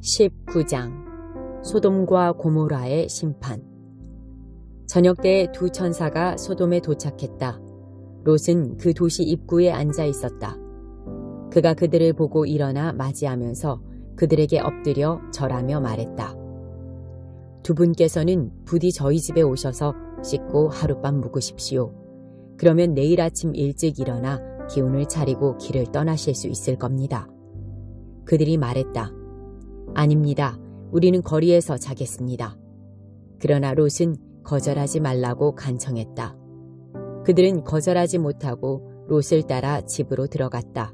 19장 소돔과 고모라의 심판. 저녁 때에 두 천사가 소돔에 도착했다. 롯은 그 도시 입구에 앉아 있었다. 그가 그들을 보고 일어나 맞이하면서 그들에게 엎드려 절하며 말했다. 두 분께서는 부디 저희 집에 오셔서 씻고 하룻밤 묵으십시오. 그러면 내일 아침 일찍 일어나 기운을 차리고 길을 떠나실 수 있을 겁니다. 그들이 말했다. 아닙니다. 우리는 거리에서 자겠습니다. 그러나 롯은 거절하지 말라고 간청했다. 그들은 거절하지 못하고 롯을 따라 집으로 들어갔다.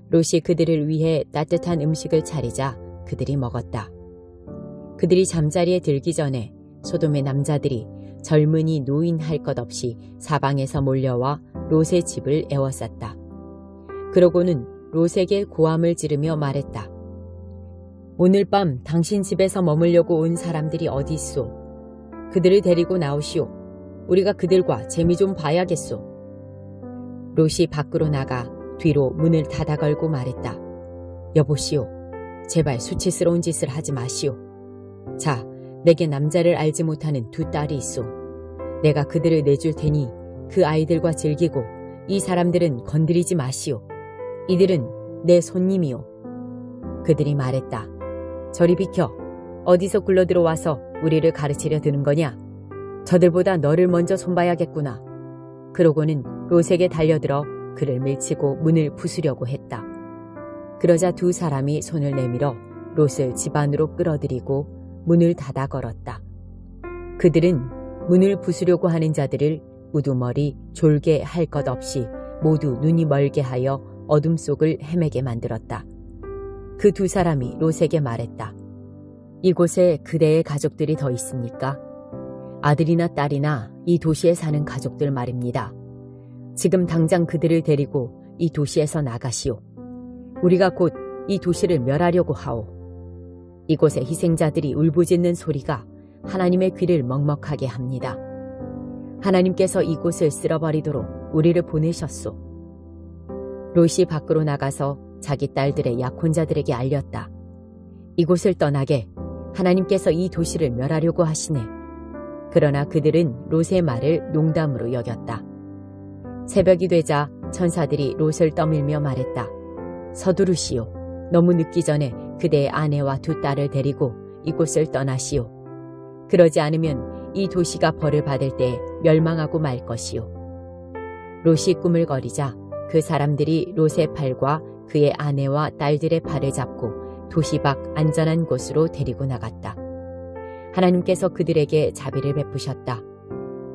롯이 그들을 위해 따뜻한 음식을 차리자 그들이 먹었다. 그들이 잠자리에 들기 전에 소돔의 남자들이 젊은이 노인 할 것 없이 사방에서 몰려와 롯의 집을 에워쌌다. 그러고는 롯에게 고함을 지르며 말했다. 오늘 밤 당신 집에서 머물려고 온 사람들이 어디 있소? 그들을 데리고 나오시오. 우리가 그들과 재미 좀 봐야겠소. 롯이 밖으로 나가 뒤로 문을 닫아 걸고 말했다. 여보시오. 제발 수치스러운 짓을 하지 마시오. 자, 내게 남자를 알지 못하는 두 딸이 있소. 내가 그들을 내줄 테니 그 아이들과 즐기고 이 사람들은 건드리지 마시오. 이들은 내 손님이오. 그들이 말했다. 저리 비켜. 어디서 굴러들어와서 우리를 가르치려 드는 거냐? 저들보다 너를 먼저 손봐야겠구나. 그러고는 롯에게 달려들어 그를 밀치고 문을 부수려고 했다. 그러자 두 사람이 손을 내밀어 롯을 집 안으로 끌어들이고 문을 닫아 걸었다. 그들은 문을 부수려고 하는 자들을 우두머리 졸게 할 것 없이 모두 눈이 멀게 하여 어둠 속을 헤매게 만들었다. 그 두 사람이 롯에게 말했다. 이곳에 그대의 가족들이 더 있습니까? 아들이나 딸이나 이 도시에 사는 가족들 말입니다. 지금 당장 그들을 데리고 이 도시에서 나가시오. 우리가 곧 이 도시를 멸하려고 하오. 이곳의 희생자들이 울부짖는 소리가 하나님의 귀를 먹먹하게 합니다. 하나님께서 이곳을 쓸어버리도록 우리를 보내셨소. 롯이 밖으로 나가서 자기 딸들의 약혼자들에게 알렸다. 이곳을 떠나게. 하나님께서 이 도시를 멸하려고 하시네. 그러나 그들은 롯의 말을 농담으로 여겼다. 새벽이 되자 천사들이 롯을 떠밀며 말했다. 서두르시오. 너무 늦기 전에 그대의 아내와 두 딸을 데리고 이곳을 떠나시오. 그러지 않으면 이 도시가 벌을 받을 때에 멸망하고 말 것이오. 롯이 꾸물거리자 그 사람들이 롯의 팔과 그의 아내와 딸들의 팔을 잡고 도시 밖 안전한 곳으로 데리고 나갔다. 하나님께서 그들에게 자비를 베푸셨다.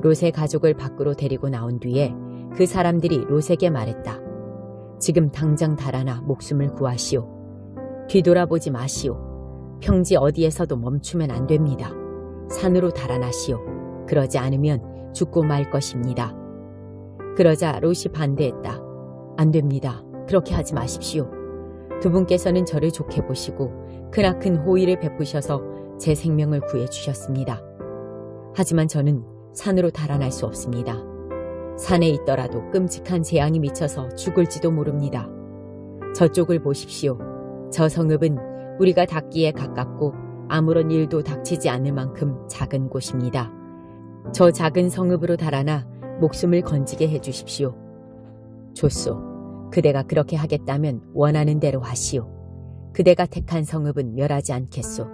롯의 가족을 밖으로 데리고 나온 뒤에 그 사람들이 롯에게 말했다. 지금 당장 달아나 목숨을 구하시오. 뒤돌아보지 마시오. 평지 어디에서도 멈추면 안 됩니다. 산으로 달아나시오. 그러지 않으면 죽고 말 것입니다. 그러자 롯이 반대했다. 안 됩니다. 그렇게 하지 마십시오. 두 분께서는 저를 좋게 보시고 크나큰 호의를 베푸셔서 제 생명을 구해주셨습니다. 하지만 저는 산으로 달아날 수 없습니다. 산에 있더라도 끔찍한 재앙이 미쳐서 죽을지도 모릅니다. 저쪽을 보십시오. 저 성읍은 우리가 닿기에 가깝고 아무런 일도 닥치지 않을 만큼 작은 곳입니다. 저 작은 성읍으로 달아나 목숨을 건지게 해주십시오. 좋소. 그대가 그렇게 하겠다면 원하는 대로 하시오. 그대가 택한 성읍은 멸하지 않겠소.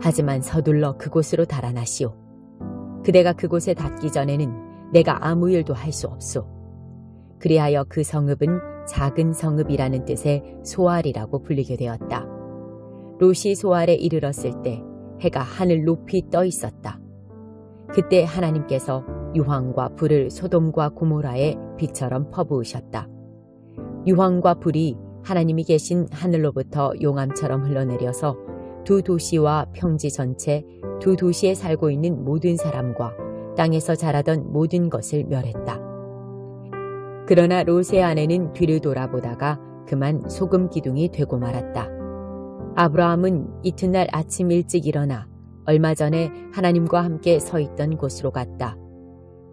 하지만 서둘러 그곳으로 달아나시오. 그대가 그곳에 닿기 전에는 내가 아무 일도 할 수 없소. 그리하여 그 성읍은 작은 성읍이라는 뜻의 소알이라고 불리게 되었다. 롯이 소알에 이르렀을 때 해가 하늘 높이 떠 있었다. 그때 하나님께서 유황과 불을 소돔과 고모라의 빛처럼 퍼부으셨다. 유황과 불이 하나님이 계신 하늘로부터 용암처럼 흘러내려서 두 도시와 평지 전체, 두 도시에 살고 있는 모든 사람과 땅에서 자라던 모든 것을 멸했다. 그러나 롯의 아내는 뒤를 돌아보다가 그만 소금 기둥이 되고 말았다. 아브라함은 이튿날 아침 일찍 일어나 얼마 전에 하나님과 함께 서 있던 곳으로 갔다.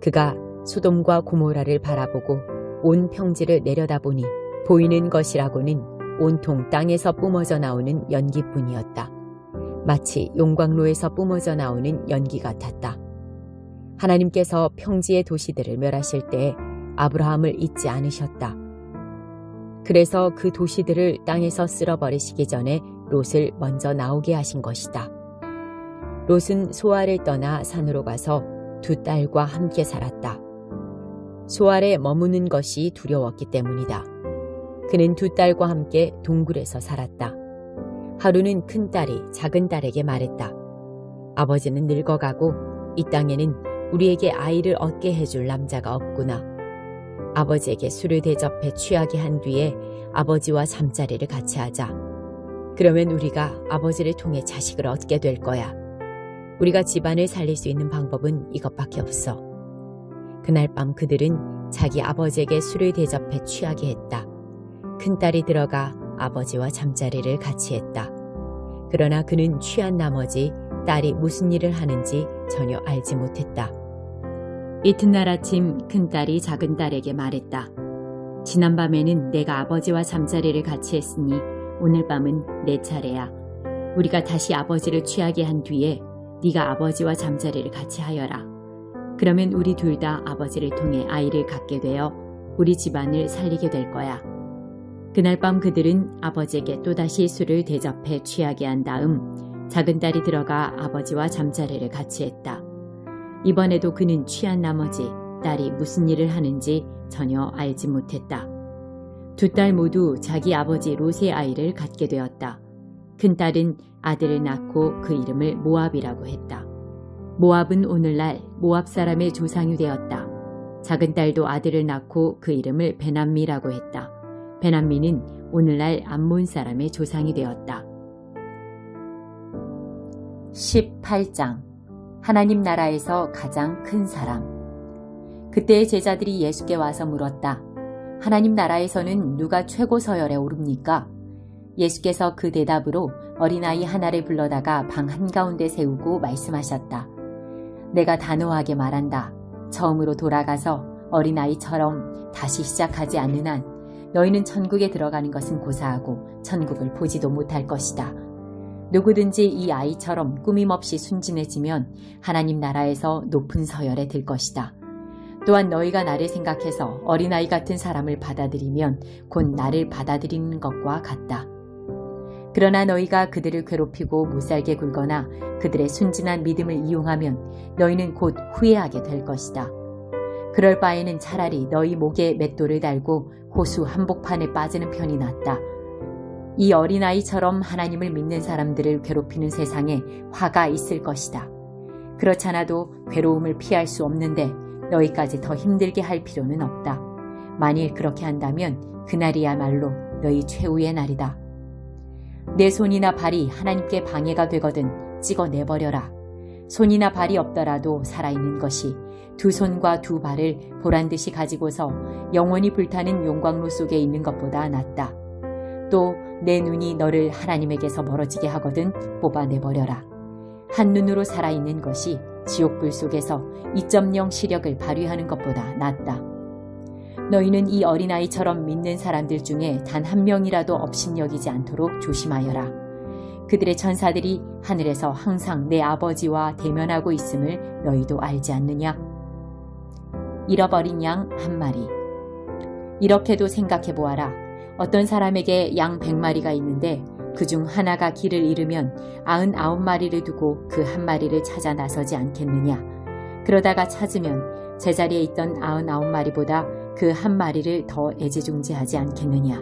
그가 소돔과 고모라를 바라보고 온 평지를 내려다보니 보이는 것이라고는 온통 땅에서 뿜어져 나오는 연기뿐이었다. 마치 용광로에서 뿜어져 나오는 연기 같았다. 하나님께서 평지의 도시들을 멸하실 때 아브라함을 잊지 않으셨다. 그래서 그 도시들을 땅에서 쓸어버리시기 전에 롯을 먼저 나오게 하신 것이다. 롯은 소알을 떠나 산으로 가서 두 딸과 함께 살았다. 소알에 머무는 것이 두려웠기 때문이다. 그는 두 딸과 함께 동굴에서 살았다. 하루는 큰 딸이 작은 딸에게 말했다. 아버지는 늙어가고 이 땅에는 우리에게 아이를 얻게 해줄 남자가 없구나. 아버지에게 술을 대접해 취하게 한 뒤에 아버지와 잠자리를 같이 하자. 그러면 우리가 아버지를 통해 자식을 얻게 될 거야. 우리가 집안을 살릴 수 있는 방법은 이것밖에 없어. 그날 밤 그들은 자기 아버지에게 술을 대접해 취하게 했다. 큰딸이 들어가 아버지와 잠자리를 같이 했다. 그러나 그는 취한 나머지 딸이 무슨 일을 하는지 전혀 알지 못했다. 이튿날 아침 큰딸이 작은딸에게 말했다. 지난밤에는 내가 아버지와 잠자리를 같이 했으니 오늘 밤은 내 차례야. 우리가 다시 아버지를 취하게 한 뒤에 네가 아버지와 잠자리를 같이 하여라. 그러면 우리 둘 다 아버지를 통해 아이를 갖게 되어 우리 집안을 살리게 될 거야. 그날 밤 그들은 아버지에게 또다시 술을 대접해 취하게 한 다음 작은딸이 들어가 아버지와 잠자리를 같이 했다. 이번에도 그는 취한 나머지 딸이 무슨 일을 하는지 전혀 알지 못했다. 두 딸 모두 자기 아버지 롯의 아이를 갖게 되었다. 큰딸은 아들을 낳고 그 이름을 모압이라고 했다. 모압은 오늘날 모압 사람의 조상이 되었다. 작은딸도 아들을 낳고 그 이름을 베남미라고 했다. 베남미는 오늘날 암몬 사람의 조상이 되었다. 18장 하나님 나라에서 가장 큰 사람. 그때의 제자들이 예수께 와서 물었다. 하나님 나라에서는 누가 최고 서열에 오릅니까? 예수께서 그 대답으로 어린아이 하나를 불러다가 방 한가운데 세우고 말씀하셨다. 내가 단호하게 말한다. 처음으로 돌아가서 어린아이처럼 다시 시작하지 않는 한 너희는 천국에 들어가는 것은 고사하고 천국을 보지도 못할 것이다. 누구든지 이 아이처럼 꾸밈없이 순진해지면 하나님 나라에서 높은 서열에 들 것이다. 또한 너희가 나를 생각해서 어린아이 같은 사람을 받아들이면 곧 나를 받아들이는 것과 같다. 그러나 너희가 그들을 괴롭히고 못살게 굴거나 그들의 순진한 믿음을 이용하면 너희는 곧 후회하게 될 것이다. 그럴 바에는 차라리 너희 목에 맷돌을 달고 호수 한복판에 빠지는 편이 낫다. 이 어린아이처럼 하나님을 믿는 사람들을 괴롭히는 세상에 화가 있을 것이다. 그렇잖아도 괴로움을 피할 수 없는데 너희까지 더 힘들게 할 필요는 없다. 만일 그렇게 한다면 그날이야말로 너희 최후의 날이다. 내 손이나 발이 하나님께 방해가 되거든 찍어내버려라. 손이나 발이 없더라도 살아있는 것이 두 손과 두 발을 보란듯이 가지고서 영원히 불타는 용광로 속에 있는 것보다 낫다. 또 내 눈이 너를 하나님에게서 멀어지게 하거든 뽑아내버려라. 한눈으로 살아있는 것이 지옥불 속에서 2.0 시력을 발휘하는 것보다 낫다. 너희는 이 어린아이처럼 믿는 사람들 중에 단 한 명이라도 업신여기지 않도록 조심하여라. 그들의 천사들이 하늘에서 항상 내 아버지와 대면하고 있음을 너희도 알지 않느냐? 잃어버린 양 한 마리. 이렇게도 생각해보아라. 어떤 사람에게 양 100마리가 있는데 그중 하나가 길을 잃으면 99마리를 두고 그 한 마리를 찾아 나서지 않겠느냐? 그러다가 찾으면 제자리에 있던 99마리보다 그 한 마리를 더 애지중지하지 않겠느냐?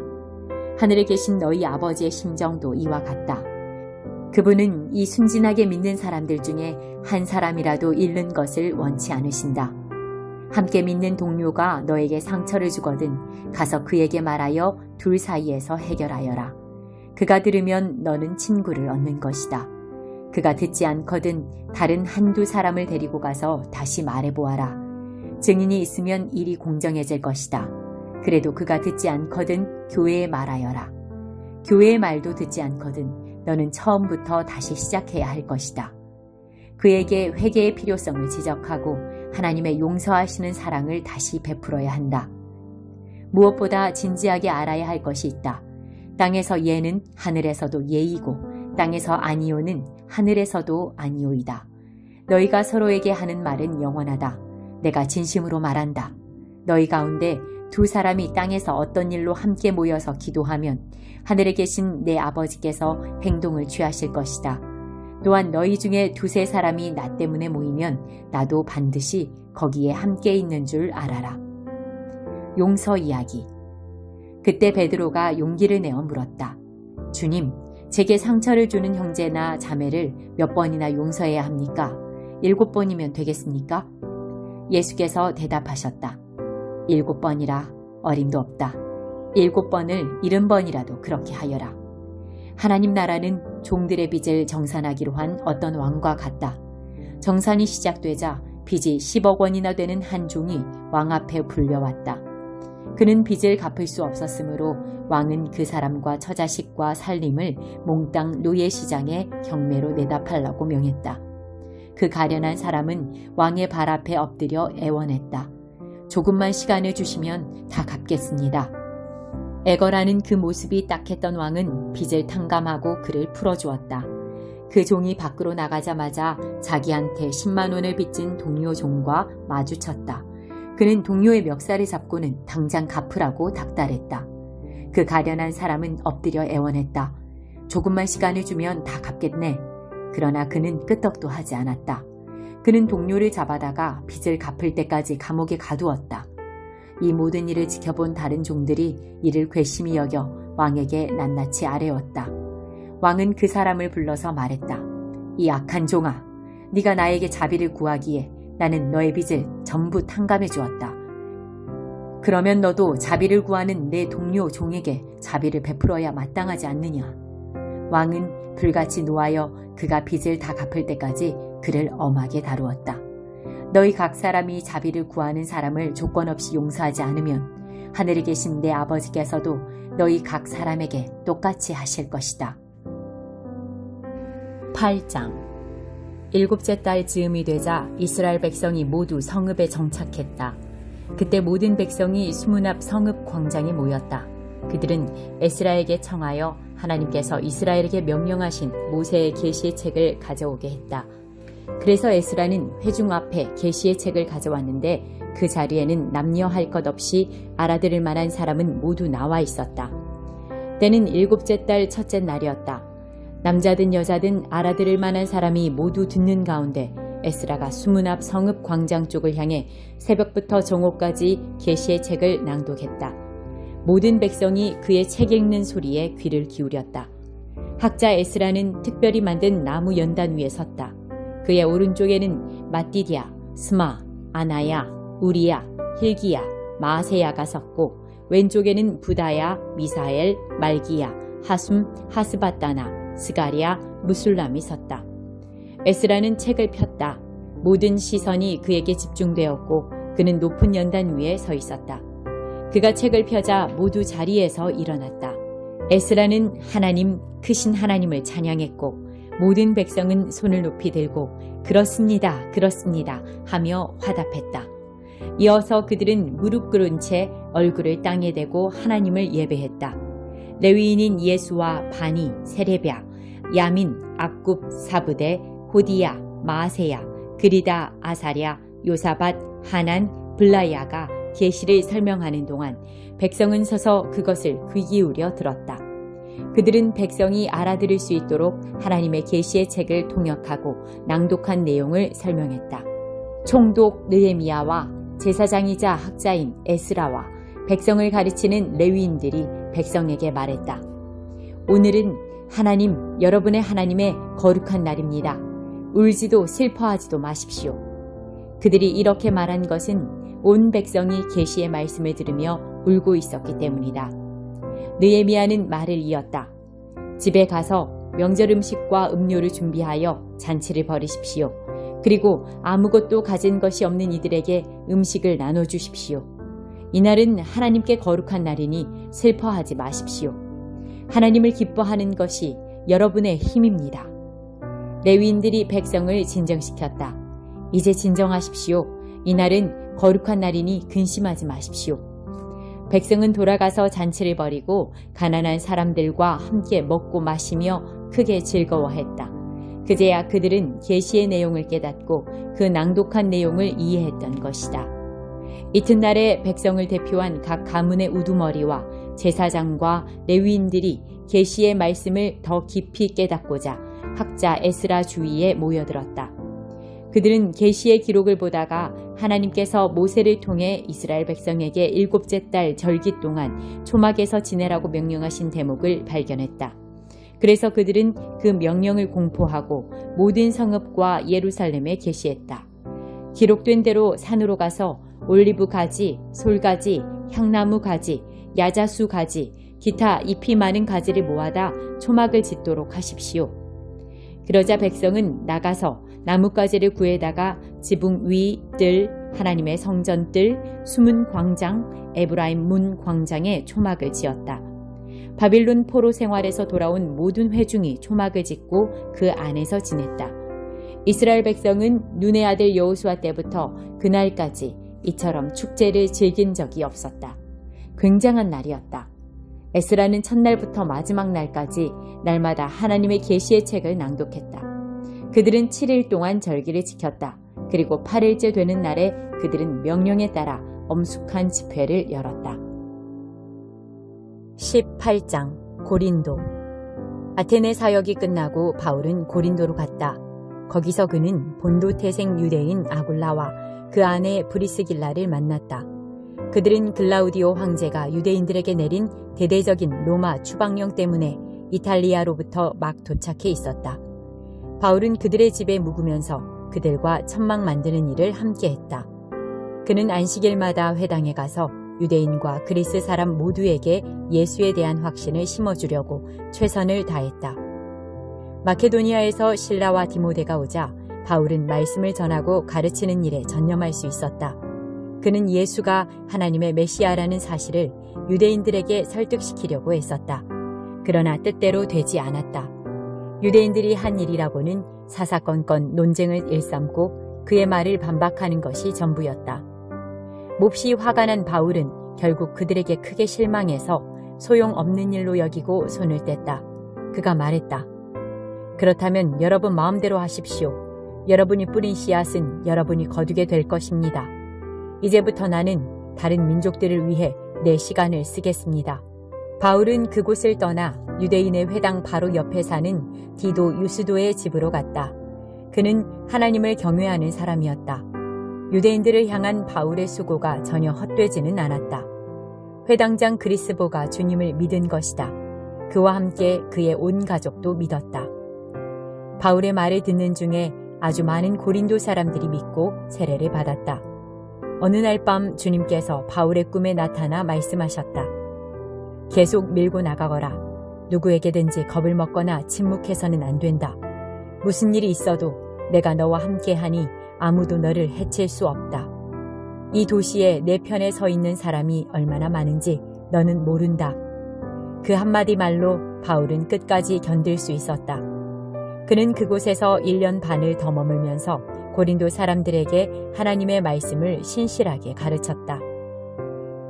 하늘에 계신 너희 아버지의 심정도 이와 같다. 그분은 이 순진하게 믿는 사람들 중에 한 사람이라도 잃는 것을 원치 않으신다. 함께 믿는 동료가 너에게 상처를 주거든 가서 그에게 말하여 둘 사이에서 해결하여라. 그가 들으면 너는 친구를 얻는 것이다. 그가 듣지 않거든 다른 한두 사람을 데리고 가서 다시 말해보아라. 증인이 있으면 일이 공정해질 것이다. 그래도 그가 듣지 않거든 교회에 말하여라. 교회의 말도 듣지 않거든 너는 처음부터 다시 시작해야 할 것이다. 그에게 회개의 필요성을 지적하고 하나님의 용서하시는 사랑을 다시 베풀어야 한다. 무엇보다 진지하게 알아야 할 것이 있다. 땅에서 예는 하늘에서도 예이고 땅에서 아니오는 하늘에서도 아니오이다. 너희가 서로에게 하는 말은 영원하다. 내가 진심으로 말한다. 너희 가운데 두 사람이 땅에서 어떤 일로 함께 모여서 기도하면 하늘에 계신 내 아버지께서 행동을 취하실 것이다. 또한 너희 중에 두세 사람이 나 때문에 모이면 나도 반드시 거기에 함께 있는 줄 알아라. 용서 이야기. 그때 베드로가 용기를 내어 물었다. 주님, 제게 상처를 주는 형제나 자매를 몇 번이나 용서해야 합니까? 7번이면 되겠습니까? 예수께서 대답하셨다. 7번이라 어림도 없다. 7번을 70번이라도 그렇게 하여라. 하나님 나라는 종들의 빚을 정산하기로 한 어떤 왕과 같다. 정산이 시작되자 빚이 10억 원이나 되는 한 종이 왕 앞에 불려왔다. 그는 빚을 갚을 수 없었으므로 왕은 그 사람과 처자식과 살림을 몽땅 노예시장에 경매로 내다 팔라고 명했다. 그 가련한 사람은 왕의 발 앞에 엎드려 애원했다. 조금만 시간을 주시면 다 갚겠습니다. 애걸하는 그 모습이 딱했던 왕은 빚을 탕감하고 그를 풀어주었다. 그 종이 밖으로 나가자마자 자기한테 10만 원을 빚진 동료 종과 마주쳤다. 그는 동료의 멱살을 잡고는 당장 갚으라고 닥달했다. 그 가련한 사람은 엎드려 애원했다. 조금만 시간을 주면 다 갚겠네. 그러나 그는 끄떡도 하지 않았다. 그는 동료를 잡아다가 빚을 갚을 때까지 감옥에 가두었다. 이 모든 일을 지켜본 다른 종들이 이를 괘씸히 여겨 왕에게 낱낱이 아뢰었다. 왕은 그 사람을 불러서 말했다. 이 악한 종아, 네가 나에게 자비를 구하기에 나는 너의 빚을 전부 탕감해 주었다. 그러면 너도 자비를 구하는 내 동료 종에게 자비를 베풀어야 마땅하지 않느냐. 왕은 불같이 노하여 그가 빚을 다 갚을 때까지 그를 엄하게 다루었다. 너희 각 사람이 자비를 구하는 사람을 조건 없이 용서하지 않으면 하늘에 계신 내 아버지께서도 너희 각 사람에게 똑같이 하실 것이다. 8장. 7째 달 즈음이 되자 이스라엘 백성이 모두 성읍에 정착했다. 그때 모든 백성이 수문 앞 성읍 광장에 모였다. 그들은 에스라에게 청하여 하나님께서 이스라엘에게 명령하신 모세의 계시의 책을 가져오게 했다. 그래서 에스라는 회중 앞에 계시의 책을 가져왔는데 그 자리에는 남녀 할 것 없이 알아들을 만한 사람은 모두 나와 있었다. 때는 7째 달 첫째 날이었다. 남자든 여자든 알아들을 만한 사람이 모두 듣는 가운데 에스라가 수문 앞 성읍 광장 쪽을 향해 새벽부터 정오까지 계시의 책을 낭독했다. 모든 백성이 그의 책 읽는 소리에 귀를 기울였다. 학자 에스라는 특별히 만든 나무 연단 위에 섰다. 그의 오른쪽에는 마띠디아, 스마, 아나야, 우리야, 힐기야, 마세야가 섰고 왼쪽에는 부다야, 미사엘, 말기야, 하숨, 하스바따나, 스가리야, 무술람이 섰다. 에스라는 책을 폈다. 모든 시선이 그에게 집중되었고 그는 높은 연단 위에 서 있었다. 그가 책을 펴자 모두 자리에서 일어났다. 에스라는 하나님, 크신 하나님을 찬양했고 모든 백성은 손을 높이 들고 그렇습니다, 그렇습니다 하며 화답했다. 이어서 그들은 무릎 꿇은 채 얼굴을 땅에 대고 하나님을 예배했다. 레위인인 예수와 바니, 세레비야, 야민, 악굽, 사부대, 호디야, 마세야, 그리다, 아사랴, 요사밧, 하난, 블라야가 계시를 설명하는 동안 백성은 서서 그것을 귀 기울여 들었다. 그들은 백성이 알아들을 수 있도록 하나님의 계시의 책을 통역하고 낭독한 내용을 설명했다. 총독 느헤미야와 제사장이자 학자인 에스라와 백성을 가르치는 레위인들이 백성에게 말했다. 오늘은 하나님, 여러분의 하나님의 거룩한 날입니다. 울지도 슬퍼하지도 마십시오. 그들이 이렇게 말한 것은 온 백성이 계시의 말씀을 들으며 울고 있었기 때문이다. 느헤미야는 말을 이었다. 집에 가서 명절 음식과 음료를 준비하여 잔치를 벌이십시오. 그리고 아무것도 가진 것이 없는 이들에게 음식을 나눠주십시오. 이날은 하나님께 거룩한 날이니 슬퍼하지 마십시오. 하나님을 기뻐하는 것이 여러분의 힘입니다. 레위인들이 백성을 진정시켰다. 이제 진정하십시오. 이날은 거룩한 날이니 근심하지 마십시오. 백성은 돌아가서 잔치를 벌이고 가난한 사람들과 함께 먹고 마시며 크게 즐거워했다. 그제야 그들은 계시의 내용을 깨닫고 그 낭독한 내용을 이해했던 것이다. 이튿날에 백성을 대표한 각 가문의 우두머리와 제사장과 레위인들이 계시의 말씀을 더 깊이 깨닫고자 학자 에스라 주위에 모여들었다. 그들은 계시의 기록을 보다가 하나님께서 모세를 통해 이스라엘 백성에게 7째 달 절기 동안 초막에서 지내라고 명령하신 대목을 발견했다. 그래서 그들은 그 명령을 공포하고 모든 성읍과 예루살렘에 계시했다. 기록된 대로 산으로 가서 올리브 가지, 솔가지, 향나무 가지, 야자수 가지, 기타 잎이 많은 가지를 모아다 초막을 짓도록 하십시오. 그러자 백성은 나가서 나뭇가지를 구해다가 지붕 위 뜰, 하나님의 성전 뜰, 숨은 광장, 에브라임 문 광장에 초막을 지었다. 바빌론 포로 생활에서 돌아온 모든 회중이 초막을 짓고 그 안에서 지냈다. 이스라엘 백성은 눈의 아들 여호수아 때부터 그날까지 이처럼 축제를 즐긴 적이 없었다. 굉장한 날이었다. 에스라는 첫날부터 마지막 날까지 날마다 하나님의 계시의 책을 낭독했다. 그들은 7일 동안 절기를 지켰다. 그리고 8일째 되는 날에 그들은 명령에 따라 엄숙한 집회를 열었다. 18장 고린도. 아테네 사역이 끝나고 바울은 고린도로 갔다. 거기서 그는 본도 태생 유대인 아굴라와 그 아내 브리스길라를 만났다. 그들은 글라우디오 황제가 유대인들에게 내린 대대적인 로마 추방령 때문에 이탈리아로부터 막 도착해 있었다. 바울은 그들의 집에 묵으면서 그들과 천막 만드는 일을 함께 했다. 그는 안식일마다 회당에 가서 유대인과 그리스 사람 모두에게 예수에 대한 확신을 심어주려고 최선을 다했다. 마케도니아에서 실라와 디모데가 오자 바울은 말씀을 전하고 가르치는 일에 전념할 수 있었다. 그는 예수가 하나님의 메시아라는 사실을 유대인들에게 설득시키려고 애썼다. 그러나 뜻대로 되지 않았다. 유대인들이 한 일이라고는 사사건건 논쟁을 일삼고 그의 말을 반박하는 것이 전부였다. 몹시 화가 난 바울은 결국 그들에게 크게 실망해서 소용없는 일로 여기고 손을 뗐다. 그가 말했다. 그렇다면 여러분 마음대로 하십시오. 여러분이 뿌린 씨앗은 여러분이 거두게 될 것입니다. 이제부터 나는 다른 민족들을 위해 내 시간을 쓰겠습니다. 바울은 그곳을 떠나 유대인의 회당 바로 옆에 사는 디도 유스도의 집으로 갔다. 그는 하나님을 경외하는 사람이었다. 유대인들을 향한 바울의 수고가 전혀 헛되지는 않았다. 회당장 그리스보가 주님을 믿은 것이다. 그와 함께 그의 온 가족도 믿었다. 바울의 말을 듣는 중에 아주 많은 고린도 사람들이 믿고 세례를 받았다. 어느 날 밤 주님께서 바울의 꿈에 나타나 말씀하셨다. 계속 밀고 나가거라. 누구에게든지 겁을 먹거나 침묵해서는 안 된다. 무슨 일이 있어도 내가 너와 함께하니 아무도 너를 해칠 수 없다. 이 도시에 내 편에 서 있는 사람이 얼마나 많은지 너는 모른다. 그 한마디 말로 바울은 끝까지 견딜 수 있었다. 그는 그곳에서 1년 반을 더 머물면서 고린도 사람들에게 하나님의 말씀을 신실하게 가르쳤다.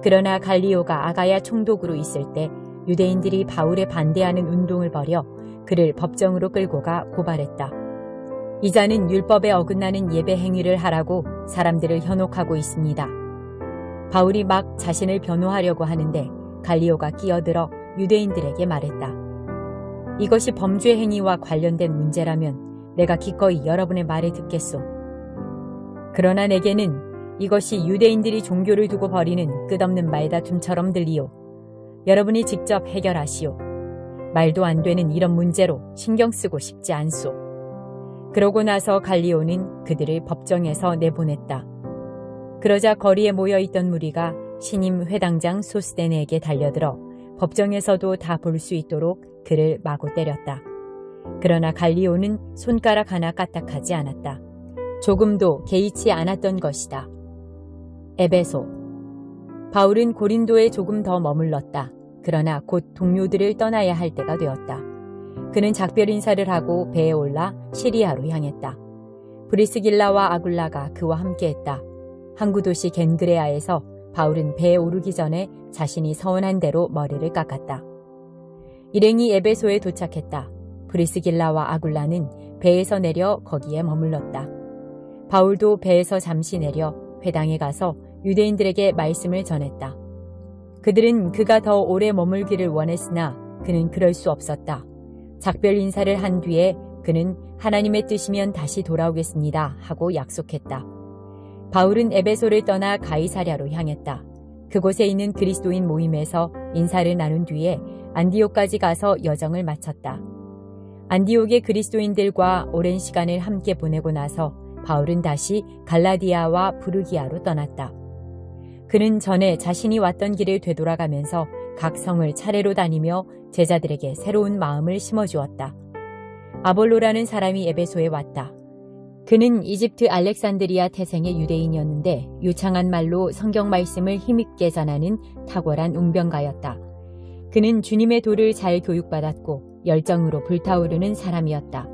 그러나 갈리오가 아가야 총독으로 있을 때 유대인들이 바울에 반대하는 운동을 벌여 그를 법정으로 끌고 가 고발했다. 이 자는 율법에 어긋나는 예배 행위를 하라고 사람들을 현혹하고 있습니다. 바울이 막 자신을 변호하려고 하는데 갈리오가 끼어들어 유대인들에게 말했다. 이것이 범죄 행위와 관련된 문제라면 내가 기꺼이 여러분의 말을 듣겠소. 그러나 내게는 이것이 유대인들이 종교를 두고 벌이는 끝없는 말다툼처럼 들리오. 여러분이 직접 해결하시오. 말도 안 되는 이런 문제로 신경 쓰고 싶지 않소. 그러고 나서 갈리오는 그들을 법정에서 내보냈다. 그러자 거리에 모여있던 무리가 신임 회당장 소스데네에게 달려들어 법정에서도 다 볼 수 있도록 그를 마구 때렸다. 그러나 갈리오는 손가락 하나 까딱하지 않았다. 조금도 개의치 않았던 것이다. 에베소. 바울은 고린도에 조금 더 머물렀다. 그러나 곧 동료들을 떠나야 할 때가 되었다. 그는 작별 인사를 하고 배에 올라 시리아로 향했다. 브리스길라와 아굴라가 그와 함께했다. 항구 도시 겐그레아에서 바울은 배에 오르기 전에 자신이 서원한 대로 머리를 깎았다. 일행이 에베소에 도착했다. 브리스길라와 아굴라는 배에서 내려 거기에 머물렀다. 바울도 배에서 잠시 내려 회당에 가서 유대인들에게 말씀을 전했다. 그들은 그가 더 오래 머물기를 원했으나 그는 그럴 수 없었다. 작별 인사를 한 뒤에 그는 하나님의 뜻이면 다시 돌아오겠습니다 하고 약속했다. 바울은 에베소를 떠나 가이사랴로 향했다. 그곳에 있는 그리스도인 모임에서 인사를 나눈 뒤에 안디옥까지 가서 여정을 마쳤다. 안디옥의 그리스도인들과 오랜 시간을 함께 보내고 나서 바울은 다시 갈라디아와 부르기아로 떠났다. 그는 전에 자신이 왔던 길을 되돌아가면서 각 성을 차례로 다니며 제자들에게 새로운 마음을 심어주었다. 아볼로라는 사람이 에베소에 왔다. 그는 이집트 알렉산드리아 태생의 유대인이었는데 유창한 말로 성경 말씀을 힘있게 전하는 탁월한 웅변가였다. 그는 주님의 도를 잘 교육받았고 열정으로 불타오르는 사람이었다.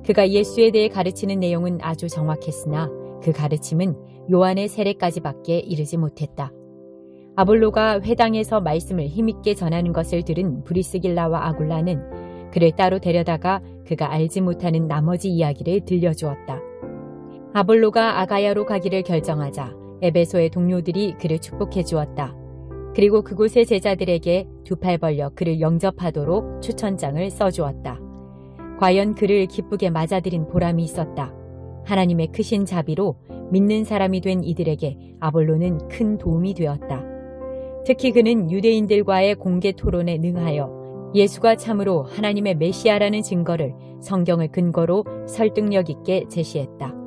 그가 예수에 대해 가르치는 내용은 아주 정확했으나 그 가르침은 요한의 세례까지밖에 이르지 못했다. 아볼로가 회당에서 말씀을 힘있게 전하는 것을 들은 브리스길라와 아굴라는 그를 따로 데려다가 그가 알지 못하는 나머지 이야기를 들려주었다. 아볼로가 아가야로 가기를 결정하자 에베소의 동료들이 그를 축복해 주었다. 그리고 그곳의 제자들에게 두 팔 벌려 그를 영접하도록 추천장을 써주었다. 과연 그를 기쁘게 맞아들인 보람이 있었다. 하나님의 크신 자비로 믿는 사람이 된 이들에게 아볼로는 큰 도움이 되었다. 특히 그는 유대인들과의 공개 토론에 능하여 예수가 참으로 하나님의 메시아라는 증거를 성경을 근거로 설득력 있게 제시했다.